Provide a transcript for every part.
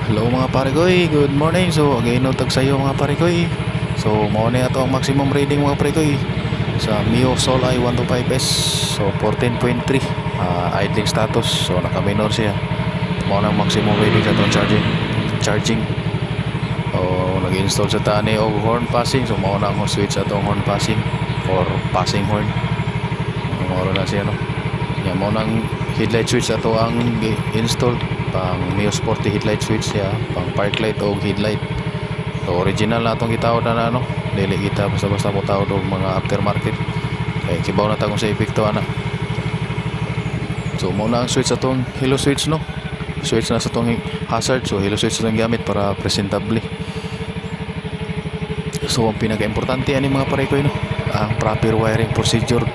Hello mga pare koy, good morning. So again tag sayo mga pare koy. So mao ni ato ang maximum reading mga pare koy sa Mio Sol I 125S. So 14.3 idling status. So naka minor siya. Mao na maximum reading sa atong charging. Nag-install sa tani og horn passing. So mao na ang switch sa atong horn passing or passing horn. Mao na siya no. Yan mao nang headlight switch ato ang install pang Mio Sporty headlight switch siya, pang park light o headlight. So original na itong gitawad na ano, dili kita basta-basta mo tawad og mga aftermarket kay kibaw na ta kung sa epekto ana. So muna ang switch atong halo switch no, switch na sa itong hazard. So halo switch na gamit para presentable. So ang pinaka-importante ani mga pare ko no, ang proper wiring procedure.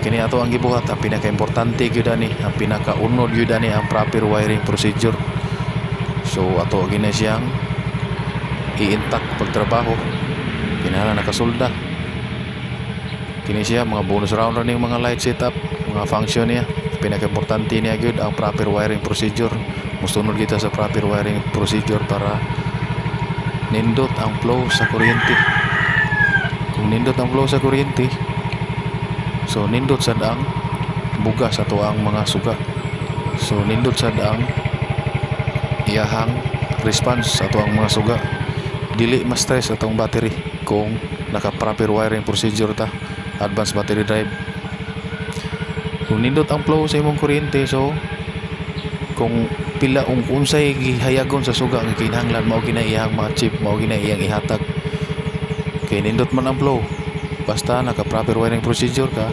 Kini ato ang gibuhat, ang pinaka-importante gyud ani, ang pinaka-unod gyud ani ang proper wiring procedure. So ato gina siyang i-intact pagtrabaho, kinahanglan nakasulda. Kini siya mga bonus round ning mga light setup, mga function niya. Pinaka-importante niya gyud ang proper wiring procedure. Musunod kita sa proper wiring procedure para nindot ang flow sa kuryente. Kung nindot ang flow sa kuryente, so nindot sad ang buga sa tuang mga suga. So nindot sad ang iyahang response sa tuang mga suga. Dili ma-stress atong battery kung naka proper wiring procedure ta, advanced battery drive. Kung nindot ang flow sa imong kuryente, so kung pila unsay gihayagon sa suga nga kinahanglan, mao gina iyang mga chip, mao gina iyang ihatag. Kay nindot man ang flow, basta naka proper wiring procedure ka,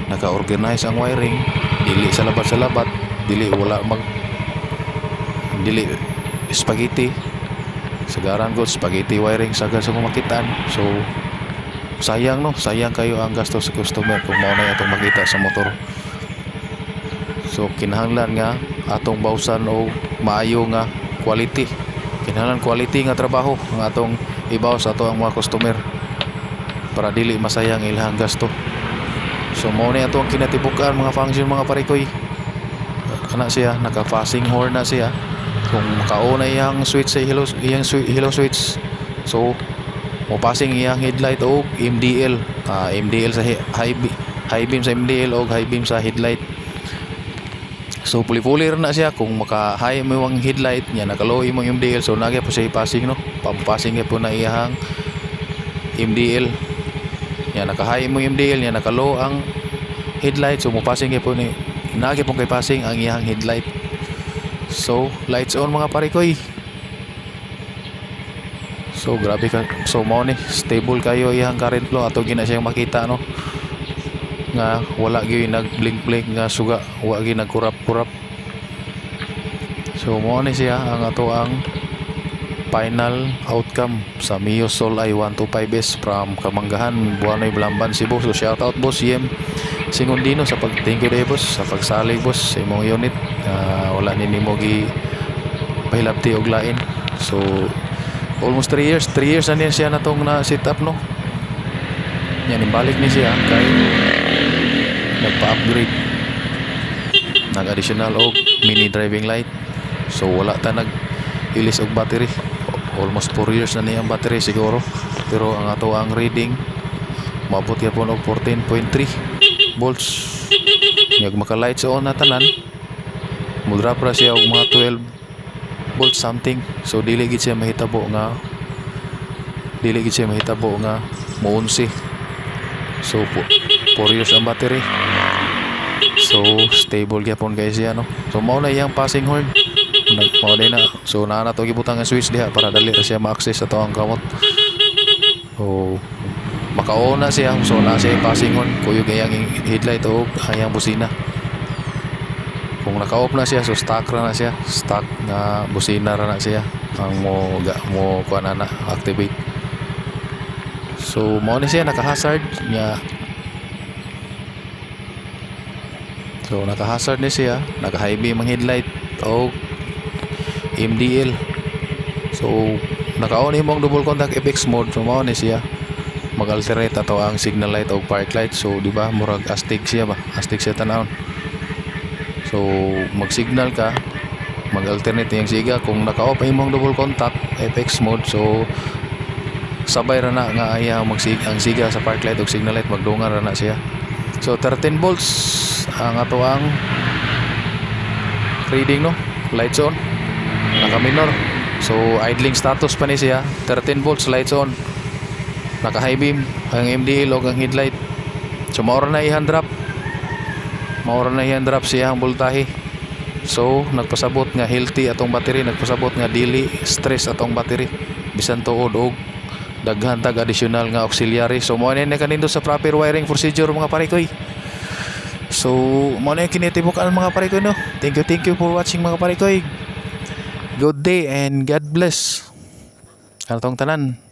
naka-organize ang wiring, dili sa labat, dili spaghetti sagaran ko spaghetti wiring sagad sa kumakitaan. So sayang no, sayang kayo ang gasto sa customer kung mao na atong makita sa motor. So kinahanglan nga atong bawsan o maayo nga quality, kinahanglan quality nga trabaho ang atong ibaw sa ato ang mga customer para dili masayang ilang gasto. So mao ni ato ang kinatibukan mga function mga parikoy. Kana siya, naka-passing horn na siya. Kung makao na iyang switch sa halo switch, so mo passing iyang headlight o MDL, MDL sa high beam sa MDL o high beam sa headlight. So puli-puli na siya kung maka-high mo ang headlight niya, naka-low mo yung MDL, so nagya po siya passing no. Pampassing po na iyang MDL. Yan, naka-high mo yung MDL niya, naka-low ang headlight, so mo passing po ni nagya po kay passing ang iyang headlight. So lights on mga parikoy. So grabe ka, so mao ni stable kayo iyang current flow ato gina siyang makita no, nga wala gyud nag-blink nga suga, wala gyud nagkurap-kurap. So mao ni siya ang ato ang final outcome sa Mio Sol I 125S from Kamanggahan, Buanoy, Balamban, Cebu. So shout out boss Yem Singondino sa thank you boss sa pagsalig boss sa imong unit. Wala nimo gi pahilabti og lain. So almost 3 years na niya siya natong na setup no. Yan ibalik ni siya kay nagpa-upgrade, nag-additional og mini driving light. So wala ta nag-ilis og battery. Almost 4 years na niya ang battery siguro. Pero ang ato ang reading maabot gyapon og 14.3 volts. Ngag maka-lights on na tanan, mudra pra siya og mga 12 volts something. So dili gid siya mahitabo nga mo 11. So 4 years ang battery. So stable gyapon guys siya no. So mao na iyang passing horn. Mao na. So naa na to gibutang nga switch diha para dali ra siya ma-access sa tuang kamot. So maka-on na siya. So na siya passing horn, kuyog iyang headlight o iyang busina. Kung naka-off na siya, so stock ra na siya, stock na busina ra na siya ang mo kuha na activate. So mao ni siya naka-hazard niya. So naka-hazard ni siya, naka-high beam ang headlight o MDL. So naka-on imong double contact FX mode. So mao ni siya mag-alternate ato ang signal light o park light. So di ba murag astig siya tanawon. So mag-signal ka, mag-alternate yung siga. Kung naka-off imong double contact FX mode, so sabay ra na nga ayaw ang siga sa park light ug signal light, magdungan ra na siya. So 13 volts ang ato ang reading, no, lights on, naka minor. So idling status pa ni siya, 13 volts, lights on, naka high beam ang MDL o ang headlight. So maura na i-hand drop, siya ang voltahe. So nagpasabot nga healthy atong battery, nagpasabot nga dili stress atong battery bisan tuod og daghan tag additional nga auxiliary. So mo na kanindo sa proper wiring procedure mga parikoy. So mo na kinitibukan mga parikoy, no. Thank you for watching mga parikoy. Good day and God bless atong tanan.